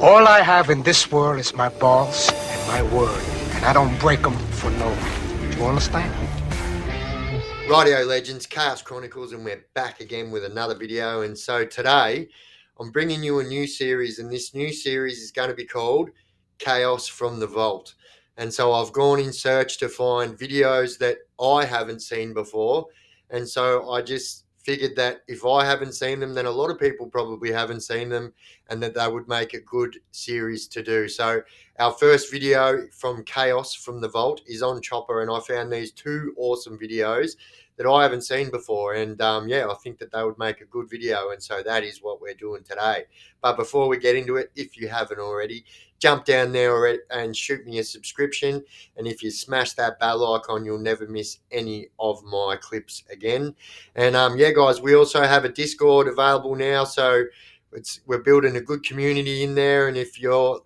All I have in this world is my balls and my word, and I don't break them for no one. Do you understand? Rightio legends, Chaos Chronicles, and we're back again with another video. And so today I'm bringing you a new series, and this new series is going to be called Chaos from the Vault. And so I've gone in search to find videos that I haven't seen before. And so I just figured that if I haven't seen them, then a lot of people probably haven't seen them, and that they would make a good series to do. So our first video from Chaos from the Vault is on Chopper, and I found these two awesome videos that I haven't seen before. And yeah, I think that they would make a good video. And so that is what we're doing today. But before we get into it, if you haven't already, jump down there and shoot me a subscription. And if you smash that bell icon, you'll never miss any of my clips again. And yeah, guys, we also have a Discord available now. So we're building a good community in there. And if you're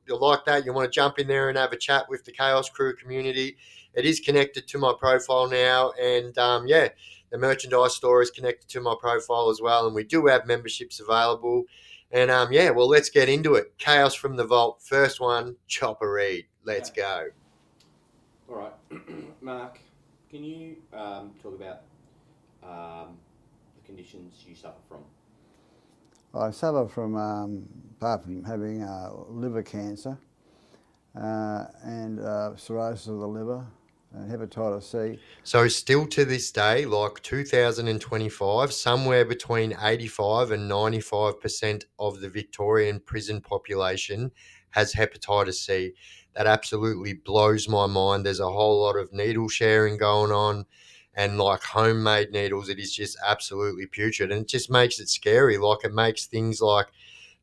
like that, you want to jump in there and have a chat with the Chaos Crew community, it is connected to my profile now. And yeah, the merchandise store is connected to my profile as well. And we do have memberships available. And yeah, well, let's get into it. Chaos from the Vault. First one, Chopper Reed. Let's go. All right. Mark, can you talk about the conditions you suffer from? I suffer from, apart from having liver cancer and cirrhosis of the liver and hepatitis C. So still to this day, like 2025, somewhere between 85 and 95% of the Victorian prison population has hepatitis C. That absolutely blows my mind. There's a whole lot of needle sharing going on, and like homemade needles, it is just absolutely putrid, and it just makes it scary. Like, it makes things like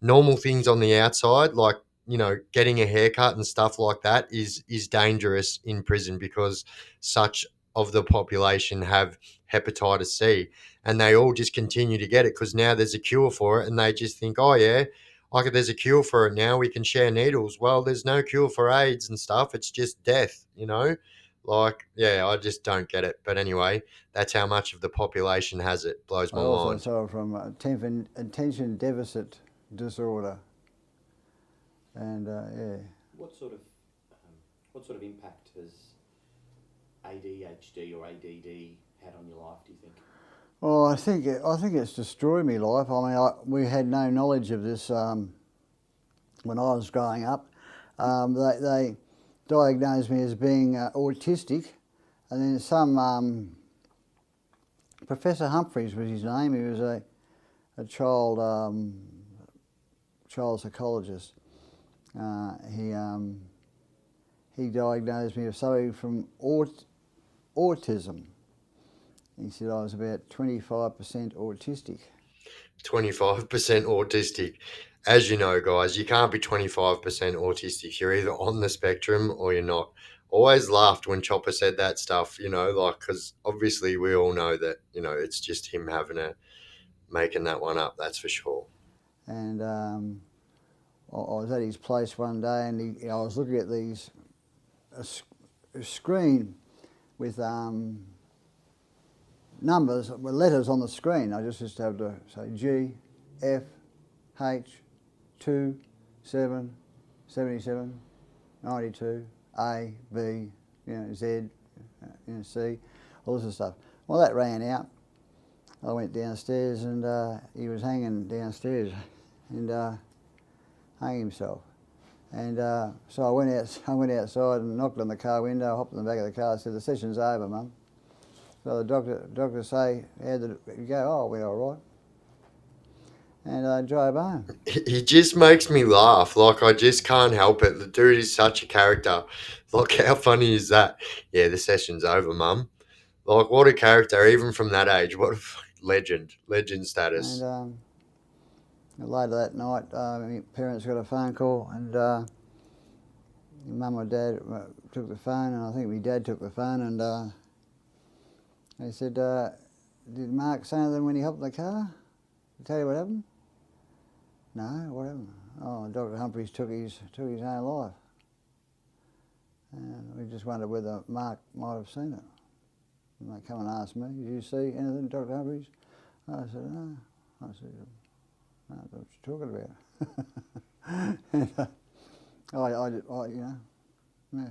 normal things on the outside, like, you know, getting a haircut and stuff like that is dangerous in prison, because such of the population have hepatitis C, and they all just continue to get it because now there's a cure for it, and they just think, oh yeah, like, if there's a cure for it now, we can share needles. Well, there's no cure for AIDS and stuff. It's just death, you know? Like, yeah, I just don't get it. But anyway, that's how much of the population has it. Blows I my also mind. suffer from attention deficit disorder. And yeah. What sort of impact has ADHD or ADD had on your life, do you think? Well, I think it's destroyed my life. I mean, we had no knowledge of this when I was growing up. They diagnosed me as being autistic, and then some Professor Humphreys was his name. He was a child psychologist. He diagnosed me with suffering from autism. He said I was about 25% autistic. 25% autistic. As you know, guys, you can't be 25% autistic. You're either on the spectrum or you're not. Always laughed when Chopper said that stuff, you know, like, because obviously we all know that, you know, it's just him making that one up, that's for sure. And I was at his place one day, and I was looking at a screen with numbers, with letters on the screen. I just used to have to say G, F, H, 2, 7, 77, 92, A, B, Z, C, all this stuff. Well, that ran out. I went downstairs, and he was hanging downstairs, and hung himself. And so I went outside and knocked on the car window, hopped in the back of the car, and said, "The session's over, Mum." So the doctor say, "How did it go?" "Oh, it went all right." And I drove home. He just makes me laugh. Like, I just can't help it. The dude is such a character. Like, how funny is that? Yeah, the session's over, Mum. Like, what a character, even from that age. What a legend status. And later that night, my parents got a phone call, and Mum or Dad took the phone, and I think my dad took the phone, and they said, "Did Mark say anything when he hopped in the car? Did he tell you what happened?" "No, what happened?" "Oh, Dr. Humphreys took his own life." And we just wondered whether Mark might have seen it. And they come and asked me, "Did you see anything, Dr. Humphreys?" I said, "No." I said, "No, that's what you're talking about." You know, yeah.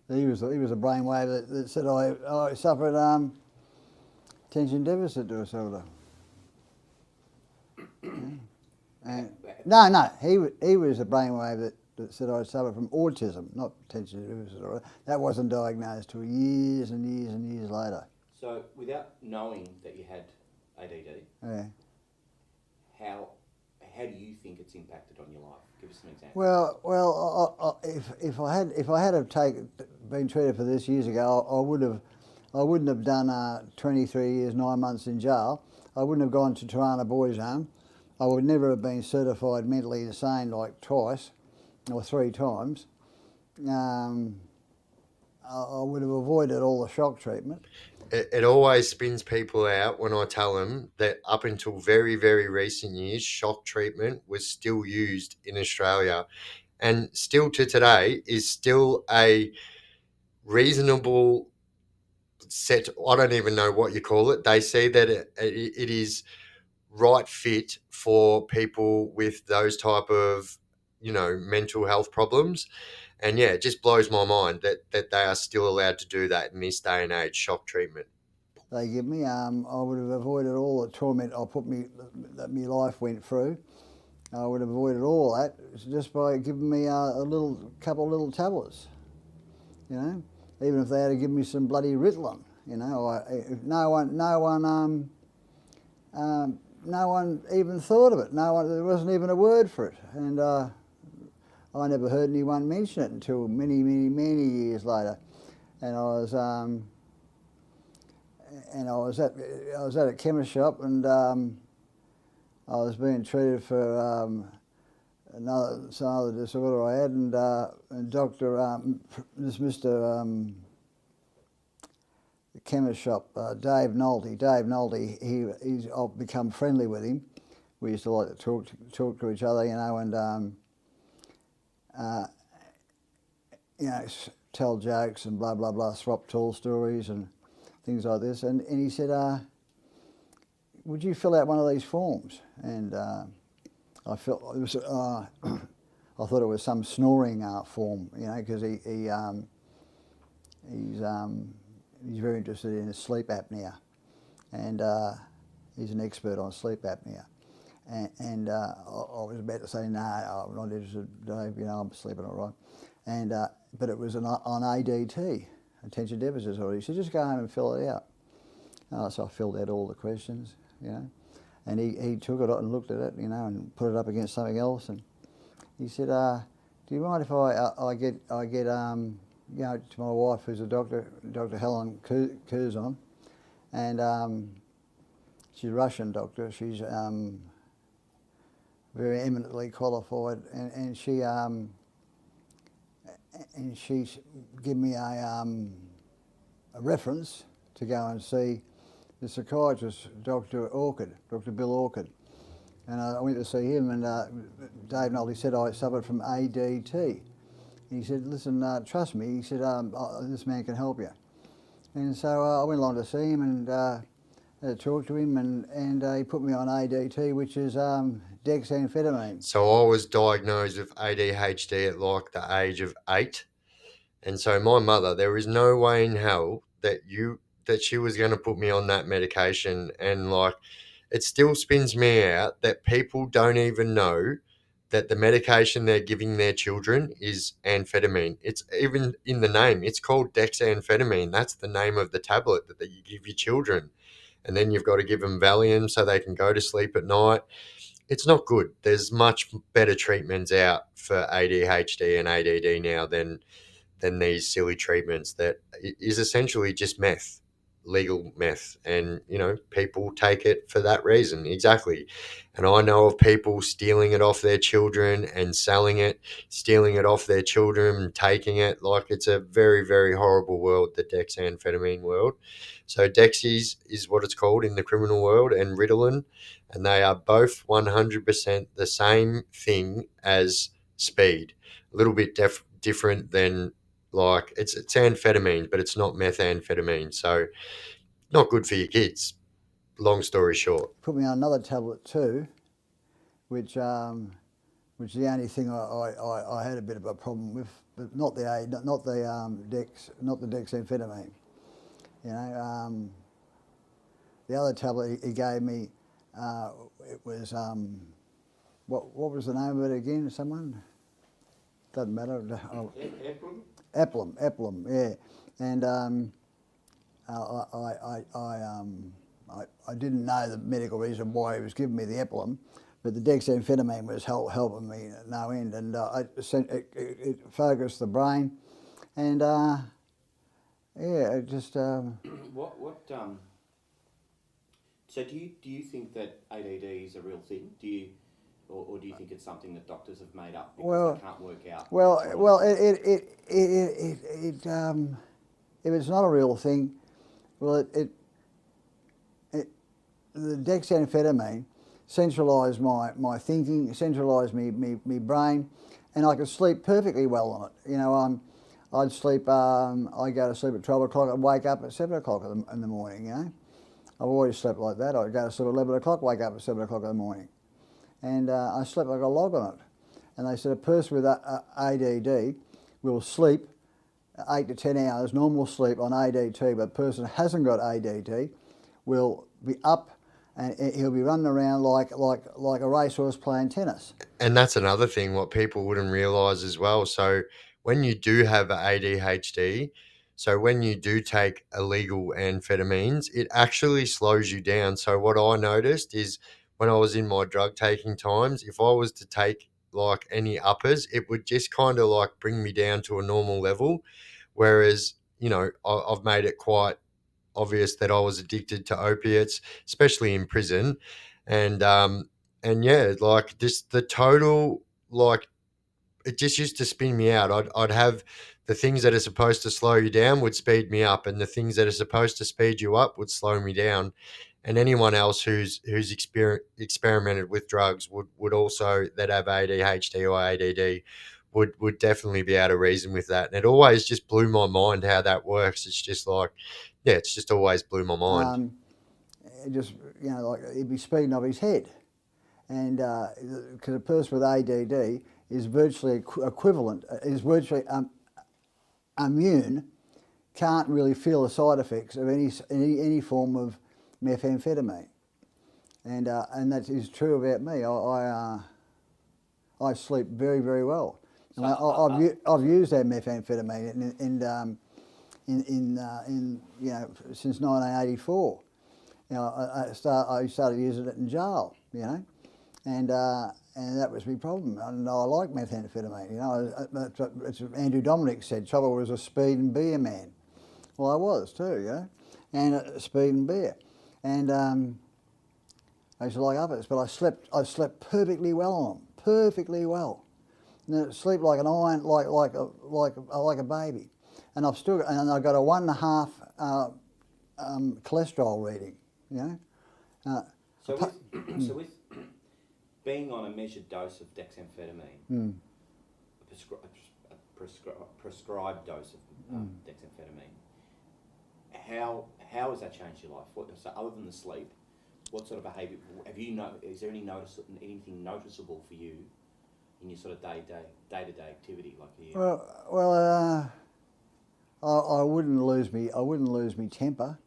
He was a brainwave that said I suffered attention deficit disorder. Yeah. And, no, he was a brainwave that said I suffered from autism, not attention deficit disorder. That wasn't diagnosed till years and years and years later. So, without knowing that you had ADD, Yeah. how do you think it's impacted on your life? Give us some examples. Well, if I had have been treated for this years ago, I wouldn't have done 23 years 9 months in jail. I wouldn't have gone to Toronto Boys Home. I would never have been certified mentally insane like twice or 3 times. I would have avoided all the shock treatment. It always spins people out when I tell them that up until very, very recent years, shock treatment was still used in Australia, and still to today is still a reasonable set. I don't even know what you call it. They say that it is right fit for people with those type of, mental health problems. And yeah, it just blows my mind that they are still allowed to do that in this day and age, shock treatment. They give me, I would have avoided all the torment that my life went through. I would have avoided all that just by giving me a couple of little tablets, even if they had to give me some bloody Ritalin, no one even thought of it. There wasn't even a word for it, and I never heard anyone mention it until many, many, many years later, and I was at a chemist shop, and I was being treated for some other disorder I had, and Doctor, this Mr. The chemist shop, Dave Nolte. I've become friendly with him. We used to like to talk to each other, and tell jokes and blah blah blah, swap tall stories and things like this. And he said, "Would you fill out one of these forms?" And I felt it was. I thought it was some snoring form, because he's very interested in sleep apnea, and he's an expert on sleep apnea. And I was about to say, no, I'm not interested, Dave, I'm sleeping all right. And but it was on ADT, attention deficit disorder. He said, just go home and fill it out. So I filled out all the questions, and he took it and looked at it, and put it up against something else. And he said, do you mind if I get to my wife, who's a doctor, Dr. Helen Curzon, and she's a Russian doctor. She's very eminently qualified, and she gave me a reference to go and see the psychiatrist, Dr. Bill Orchid. And I went to see him, and Dave Nolte said I suffered from ADT. And he said, listen, trust me, he said, this man can help you. And so I went along to see him and had to talk to him, and he put me on ADT, which is dexamphetamine. So I was diagnosed with ADHD at like the age of 8. And so my mother, there is no way in hell that she was going to put me on that medication. And like, it still spins me out that people don't even know that the medication they're giving their children is amphetamine. It's even in the name. It's called dexamphetamine. That's the name of the tablet that you give your children. And then you've got to give them Valium so they can go to sleep at night. It's not good. There's much better treatments out for ADHD and ADD now than these silly treatments that is essentially just meth, legal meth. And, people take it for that reason. Exactly. And I know of people stealing it off their children and selling it, stealing it off their children and taking it. Like, it's a very, very horrible world, the dexamphetamine world. So Dexies is what it's called in the criminal world, and Ritalin, and they are both 100% the same thing as speed. A little bit different than, like, it's amphetamine, but it's not methamphetamine. So not good for your kids, long story short. Put me on another tablet too, which which is the only thing I had a bit of a problem with, but not the dexamphetamine. You know, the other tablet he gave me, it was what was the name of it again? Someone? Doesn't matter. Eplum, yeah. And I didn't know the medical reason why he was giving me the Eplum, but the dexamphetamine was helping me no end, and it focused the brain, and yeah, it just. So do you think that ADD is a real thing? Or do you think it's something that doctors have made up because they can't work out? Well, if it's not a real thing, well, the dexamphetamine centralised my thinking, centralised me brain, and I could sleep perfectly well on it. You know, I'd sleep. I'd go to sleep at 12 o'clock and wake up at 7 o'clock in the morning. You know, I've always slept like that. I'd go to sleep at 11 o'clock, wake up at 7 o'clock in the morning. And I slept like a log on it. And they said a person with ADD will sleep 8 to 10 hours, normal sleep on ADT, but a person who hasn't got ADT will be up and he'll be running around like a racehorse playing tennis. And that's another thing what people wouldn't realise as well. So when you do have ADHD, so when you do take illegal amphetamines, it actually slows you down. So what I noticed is when I was in my drug taking times, if I was to take like any uppers, it would just kind of like bring me down to a normal level. Whereas, you know, I've made it quite obvious that I was addicted to opiates, especially in prison. And yeah, like just the total, like it just used to spin me out. I'd have the things that are supposed to slow you down would speed me up, and the things that are supposed to speed you up would slow me down. And anyone else who's experimented with drugs would also that have ADHD or ADD would definitely be able to reason with that. And it always just blew my mind how that works. It's just like, yeah, it's just always blew my mind. It just, you know, like he'd be speeding off his head. And because a person with ADD is virtually equivalent, is virtually immune, can't really feel the side effects of any form of methamphetamine, and that is true about me. I sleep very, very well, and I've used that methamphetamine in you know, since 1984. You know, I started using it in jail. You know, and that was my problem. And I like methamphetamine. You know, it's Andrew Dominic said, trouble was a speed and beer man. Well, I was too, you know, and speed and beer. And I used to like others, but I slept perfectly well on them, perfectly well. And sleep like an iron, like a baby. And I've got a 1.5 cholesterol reading, you know. So with being on a measured dose of dexamphetamine, a prescribed dose of dexamphetamine, how has that changed your life? So other than the sleep, what sort of behaviour have you is there anything noticeable for you in your sort of day-to-day activity like here? Well, I wouldn't lose me temper.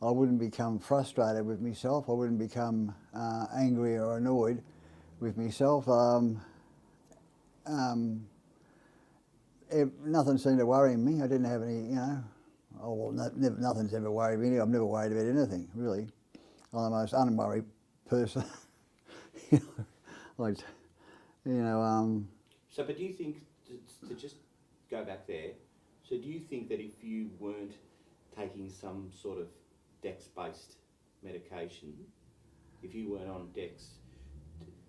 I wouldn't become frustrated with myself. I wouldn't become angry or annoyed with myself. Nothing seemed to worry me. I didn't have any, you know. Nothing's ever worried me. I've never worried about anything, really. I'm the most unworried person. So, but do you think, to just go back there, so do you think that if you weren't taking some sort of Dex-based medication, if you weren't on Dex,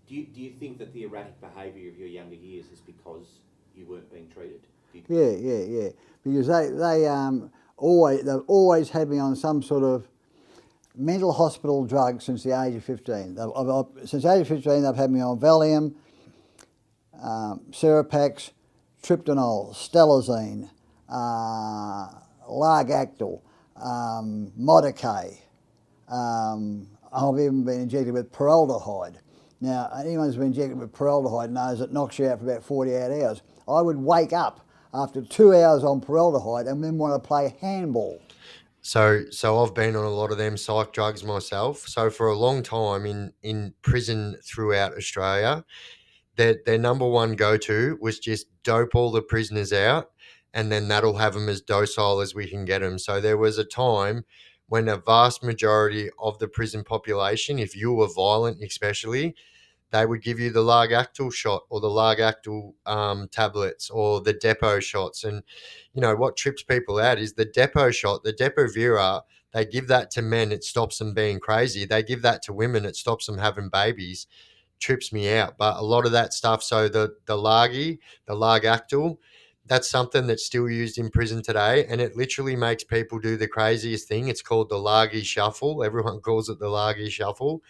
do you think that the erratic behaviour of your younger years is because you weren't being treated? Yeah. Because they've always had me on some sort of mental hospital drug since the age of 15. Since the age of 15, they've had me on Valium, Seropax, Triptanol, Stelazine, Largactil, Modicay. I've even been injected with paraldehyde. Now, anyone who's been injected with formaldehyde knows it knocks you out for about 48 hours. I would wake up after 2 hours on formaldehyde and then want to play handball. So I've been on a lot of them psych drugs myself. So for a long time in prison throughout Australia, their number one go-to was just dope all the prisoners out, and then that'll have them as docile as we can get them. So there was a time when a vast majority of the prison population, if you were violent especially, they would give you the Largactil shot or the Largactil tablets or the depot shots. And, you know, what trips people out is the depot shot, the Depo-Vira, they give that to men, it stops them being crazy. They give that to women, it stops them having babies. Trips me out. But a lot of that stuff, so the Largactil, that's something that's still used in prison today, and it literally makes people do the craziest thing. It's called the Largy Shuffle. Everyone calls it the Largy Shuffle.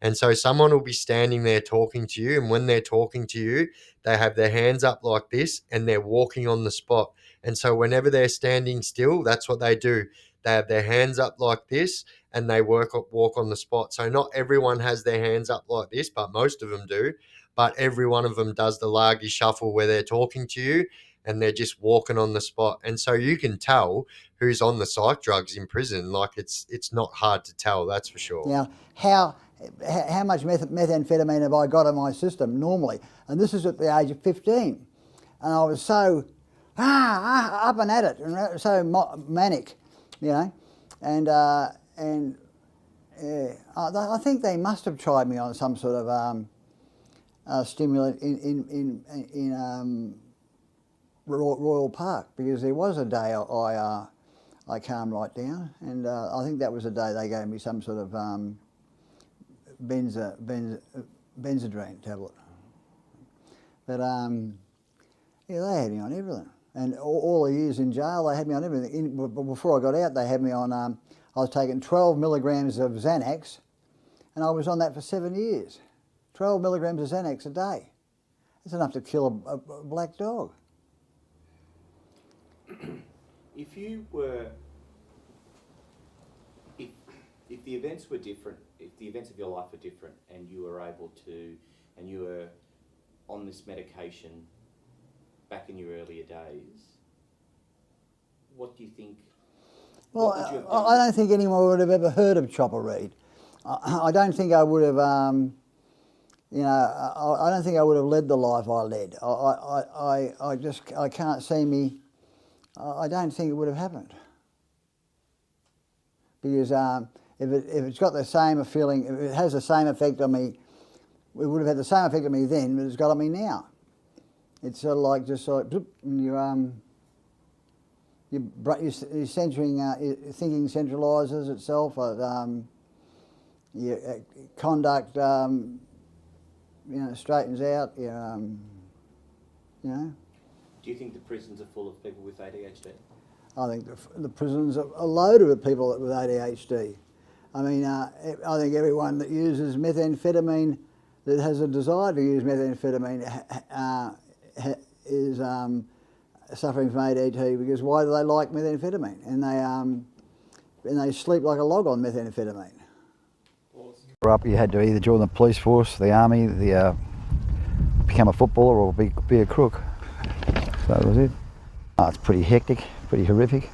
And so someone will be standing there talking to you, and when they're talking to you, they have their hands up like this and they're walking on the spot. And so whenever they're standing still, that's what they do. They have their hands up like this and they walk on the spot. So not everyone has their hands up like this, but most of them do. But every one of them does the Largy Shuffle where they're talking to you and they're just walking on the spot. And so you can tell who's on the psych drugs in prison. Like it's not hard to tell, that's for sure. Now, how much methamphetamine have I got in my system normally? And this is at the age of 15. And I was so up and at it and so manic, you know. And yeah, I think they must have tried me on some sort of stimulant in Royal Park, because there was a day I calmed right down, and I think that was the day they gave me some sort of benzodrine tablet. But yeah, they had me on everything, and all the years in jail they had me on everything. Before I got out, they had me on. I was taking 12 milligrams of Xanax, and I was on that for 7 years. 12 milligrams of Xanax a day. That's enough to kill a black dog. If you were, if the events were different, if the events of your life were different, and you were able to, and you were on this medication back in your earlier days, what do you think? Well, I don't think anyone would have ever heard of Chopper Read. I don't think I would have, you know, I don't think I would have led the life I led. I can't see me. I don't think it would have happened, because if it's got the same feeling, if it has the same effect on me, it would have had the same effect on me then, but it's got on me now. It's sort of like just like, and your centering, your thinking centralises itself. Your conduct, you know, straightens out. You know. Do you think the prisons are full of people with ADHD? I think the prisons are loaded with people with ADHD. I mean, I think everyone that uses methamphetamine, that has a desire to use methamphetamine, is suffering from ADHD, because why do they like methamphetamine? And they sleep like a log on methamphetamine. Growing up, you had to either join the police force, the army, become a footballer, or be a crook. So that was it. It's pretty hectic, pretty horrific.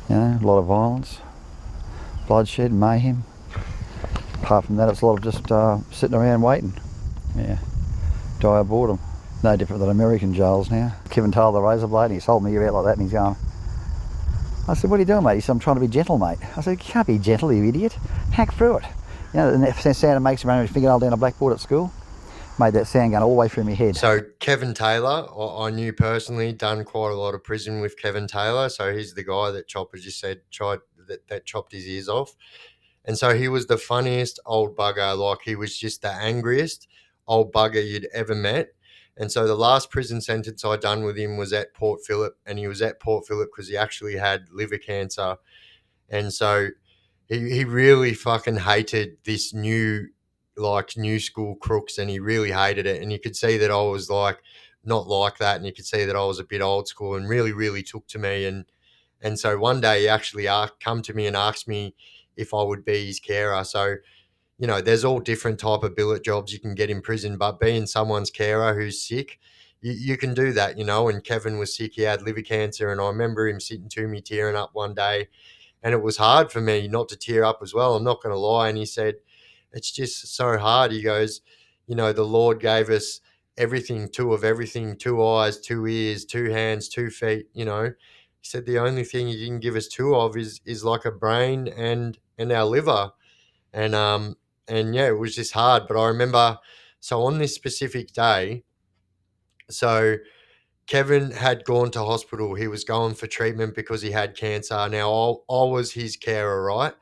You know, a lot of violence, bloodshed, mayhem. Apart from that, it's a lot of just sitting around waiting. Yeah, die of boredom. No different than American jails now. Kevin Taylor, the razor blade, he's holding me out like that, and he's going. I said, "What are you doing, mate?" He said, "I'm trying to be gentle, mate." I said, "You can't be gentle, you idiot. Hack through it." You know, and that sound it makes him run his fingernail down a blackboard at school. Made that sound going all the way through my head. So Kevin Taylor, I knew personally, done quite a lot of prison with Kevin Taylor. So he's the guy that Chopper just said that chopped his ears off. And so he was the funniest old bugger. Like, he was just the angriest old bugger you'd ever met. And so the last prison sentence I done with him was at Port Phillip, and he was at Port Phillip because he actually had liver cancer. And so he really fucking hated this new school crooks, and he really hated it. And you could see that I was like not like that, and you could see that I was a bit old school, and really took to me. And so one day he actually come to me and asked me if I would be his carer. So, you know, there's all different type of billet jobs you can get in prison, but being someone's carer who's sick, you can do that, you know. And Kevin was sick; he had liver cancer, and I remember him sitting to me tearing up one day, and it was hard for me not to tear up as well. I'm not going to lie. And he said, "It's just so hard." He goes, "You know, the Lord gave us everything, two of everything: 2 eyes, 2 ears, 2 hands, 2 feet. You know." He said the only thing He didn't give us two of is like a brain and our liver, and yeah, it was just hard. But I remember, so on this specific day, so Kevin had gone to hospital. He was going for treatment because he had cancer. Now I was his carer, right?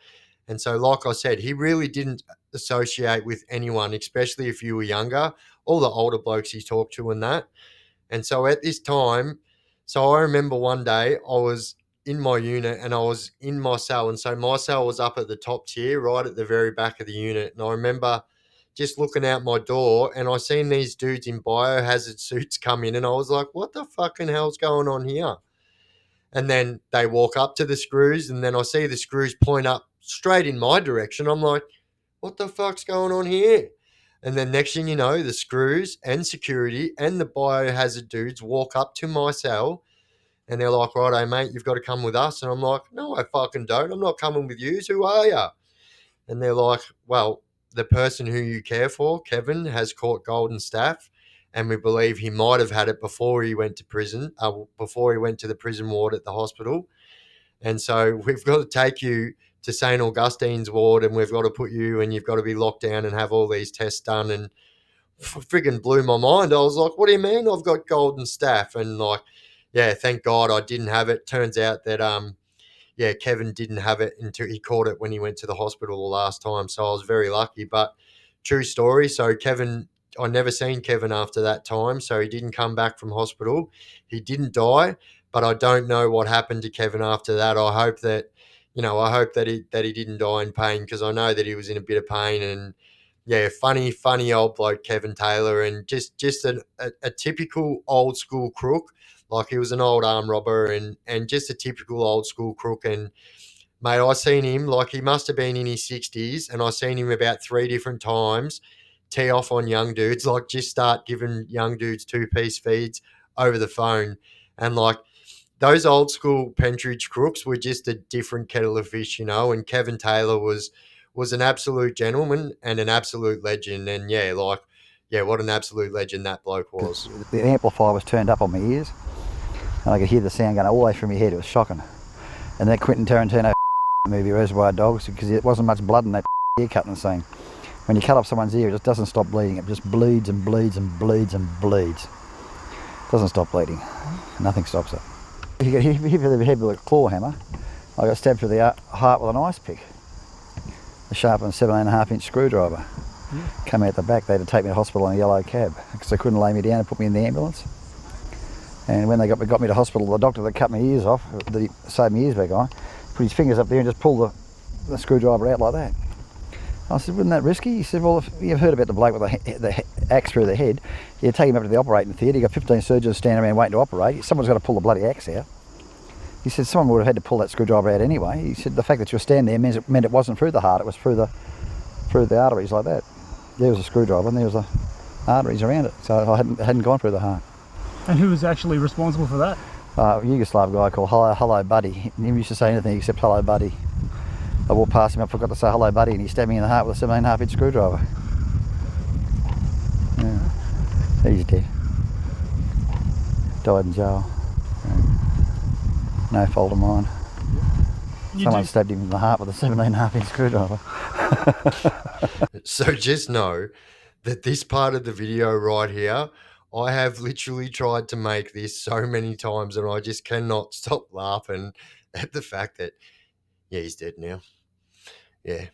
And so, like I said, he really didn't associate with anyone, especially if you were younger. All the older blokes he talked to and that. And so at this time, so I remember one day I was in my unit and I was in my cell. And so my cell was up at the top tier, right at the very back of the unit. And I remember just looking out my door and I seen these dudes in biohazard suits come in and I was like, what the fucking hell's going on here? And then they walk up to the screws and then I see the screws point up straight in my direction. I'm like, what the fuck's going on here? And then next thing you know, the screws and security and the biohazard dudes walk up to my cell and they're like, righto, mate, you've got to come with us. And I'm like, no, I fucking don't. I'm not coming with you. Who are you? And they're like, well, the person who you care for, Kevin, has caught golden staph. And we believe he might have had it before he went to prison, before he went to the prison ward at the hospital. And so we've got to take you to St. Augustine's ward and we've got to put you and you've got to be locked down and have all these tests done. And friggin' blew my mind. I was like, what do you mean I've got golden staph? And like, yeah, thank God I didn't have it. Turns out that, yeah, Kevin didn't have it until he caught it when he went to the hospital the last time. So I was very lucky. But true story. So Kevin, I never seen Kevin after that time. So he didn't come back from hospital. He didn't die, but I don't know what happened to Kevin after that. I hope that, I hope that he didn't die in pain because I know that he was in a bit of pain. And yeah, funny old bloke, Kevin Taylor, and just a typical old school crook. Like he was an old arm robber and just a typical old school crook. And mate, I seen him like he must have been in his 60s, and I seen him about 3 different times tee off on young dudes, like just start giving young dudes 2-piece feeds over the phone. And like those old school Pentridge crooks were just a different kettle of fish, and Kevin Taylor was an absolute gentleman and an absolute legend. And yeah, what an absolute legend that bloke was. The amplifier was turned up on my ears and I could hear the sound going all the way through my head. It was shocking. And that Quentin Tarantino movie, Reservoir Dogs, because there wasn't much blood in that ear cutting scene. When you cut off someone's ear, it just doesn't stop bleeding. It just bleeds and bleeds and bleeds and bleeds. It doesn't stop bleeding. Nothing stops it. If you get hit with a head with a claw hammer, I got stabbed through the heart with an ice pick. A sharpened 17.5-inch screwdriver. Came out the back. They had to take me to hospital in a yellow cab because they couldn't lay me down and put me in the ambulance. And when they got me to hospital, the doctor that cut my ears off, that sewed my ears back on, put his fingers up there and just pulled the screwdriver out like that. I said, wasn't that risky? He said, well, if you've heard about the bloke with the axe through the head, you take him up to the operating theatre, you've got 15 surgeons standing around waiting to operate, someone's got to pull the bloody axe out. He said, someone would have had to pull that screwdriver out anyway. He said, the fact that you're standing there meant it wasn't through the heart, it was through the arteries like that. There was a screwdriver and there was the arteries around it, so it hadn't gone through the heart. And who was actually responsible for that? A Yugoslav guy called Hello Buddy. He never used to say anything except hello buddy. I walked past him, I forgot to say hello buddy, and he stabbed me in the heart with a 17.5-inch screwdriver. Yeah. He's dead. Died in jail. No fault of mine. Someone stabbed him in the heart with a 17.5-inch screwdriver. So just know that this part of the video right here, I have literally tried to make this so many times and I just cannot stop laughing at the fact that, yeah, he's dead now. Yeah.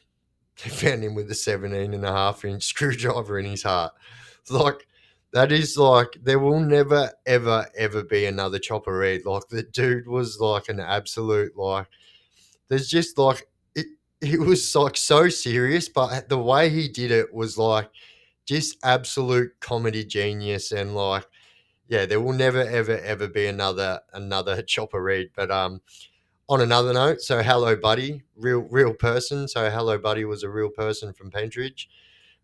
They found him with a 17.5-inch screwdriver in his heart. Like, that is like, there will never, ever, ever be another Chopper Reed. Like, the dude was like an absolute, like, there's just like, it was like so serious, but the way he did it was like just absolute comedy genius. And like, yeah, there will never, ever, ever be another Chopper Reed. But on another note, so Hello Buddy, real person. So Hello Buddy was a real person from Pentridge.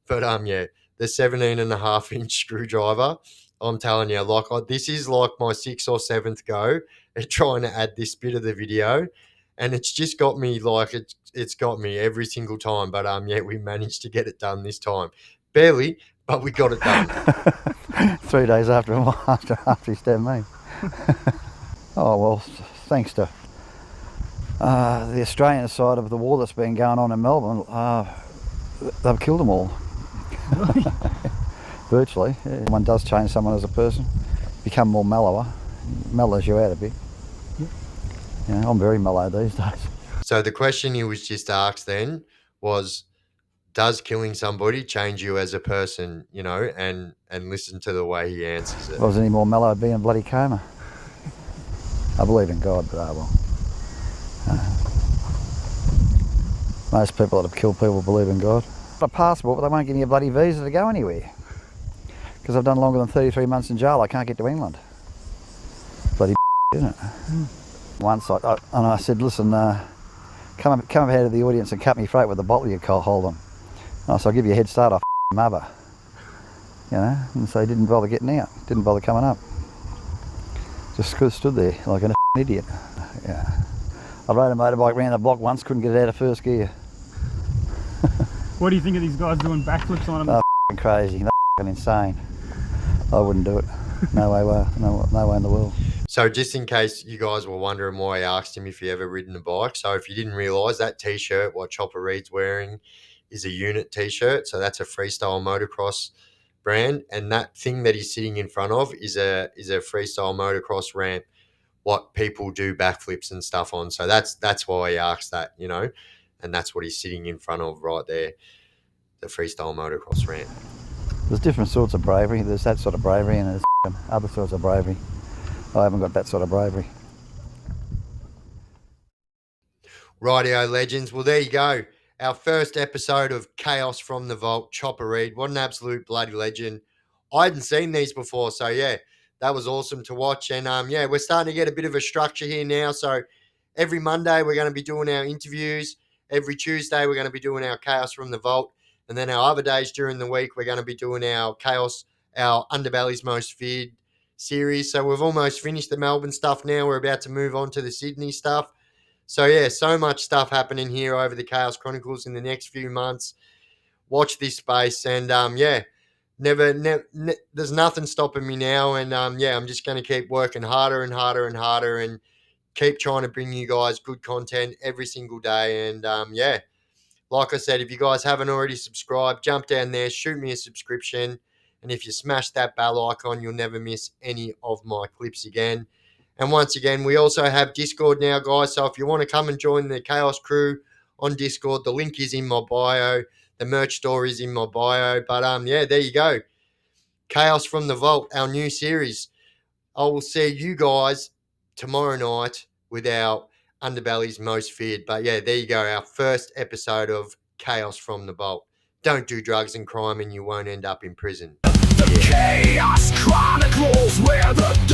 But yeah, the 17.5-inch screwdriver, I'm telling you, this is like my 6th or 7th go at trying to add this bit of the video, and it's just got me it's got me every single time. But yeah, we managed to get it done this time, barely, but we got it done. 3 days after he stabbed me. Oh well, thanks to the Australian side of the war that's been going on in Melbourne, they've killed them all. Virtually. Yeah. One does change someone as a person, become more mellows you out a bit. Yeah, I'm very mellow these days. So the question he was just asked then was, does killing somebody change you as a person, you know, and listen to the way he answers it. If I was any more mellow, I'd be in a bloody coma. I believe in God, but well. Most people that have killed people believe in God. A passport, but they won't give me a bloody visa to go anywhere. Because I've done longer than 33 months in jail, I can't get to England. Bloody isn't it? Once I said, listen, come up out of the audience and cut me throat with the bottle you hold on. I said, I'll give you a head start, I'll mother. You know, and so he didn't bother getting out, didn't bother coming up. Just stood there like an idiot. Yeah. I rode a motorbike around the block once, couldn't get it out of first gear. What do you think of these guys doing backflips on them? They're crazy, they're insane. I wouldn't do it. No way in the world. So just in case you guys were wondering why I asked him if he ever ridden a bike. So if you didn't realise, that T-shirt, what Chopper Reed's wearing, is a unit T-shirt. So that's a freestyle motocross brand. And that thing that he's sitting in front of is a freestyle motocross ramp, what people do backflips and stuff on. So that's why he asked that, you know, and that's what he's sitting in front of right there, the freestyle motocross ramp. There's different sorts of bravery. There's that sort of bravery and there's other sorts of bravery. I haven't got that sort of bravery. Rightio, legends. Well, there you go. Our first episode of Chaos from the Vault, Chopper Reed. What an absolute bloody legend. I hadn't seen these before, so yeah, that was awesome to watch. And yeah, we're starting to get a bit of a structure here now. So every Monday we're going to be doing our interviews. Every Tuesday we're going to be doing our Chaos from the Vault. And then our other days during the week, we're going to be doing our Chaos, our Underbelly's Most Feared series. So we've almost finished the Melbourne stuff now. We're about to move on to the Sydney stuff. So yeah, so much stuff happening here over the Chaos Chronicles in the next few months. Watch this space, and yeah, there's nothing stopping me now. And yeah, I'm just going to keep working harder and harder and harder, and keep trying to bring you guys good content every single day. And yeah, like I said, if you guys haven't already subscribed, jump down there, shoot me a subscription. And if you smash that bell icon, you'll never miss any of my clips again. And once again, we also have Discord now, guys. So if you want to come and join the Chaos crew on Discord, the link is in my bio. The merch store is in my bio. But yeah, there you go. Chaos from the Vault, our new series. I will see you guys tomorrow night with our Underbelly's Most Feared. But yeah, there you go. Our first episode of Chaos from the Vault. Don't do drugs and crime and you won't end up in prison. The Chaos Chronicles, where the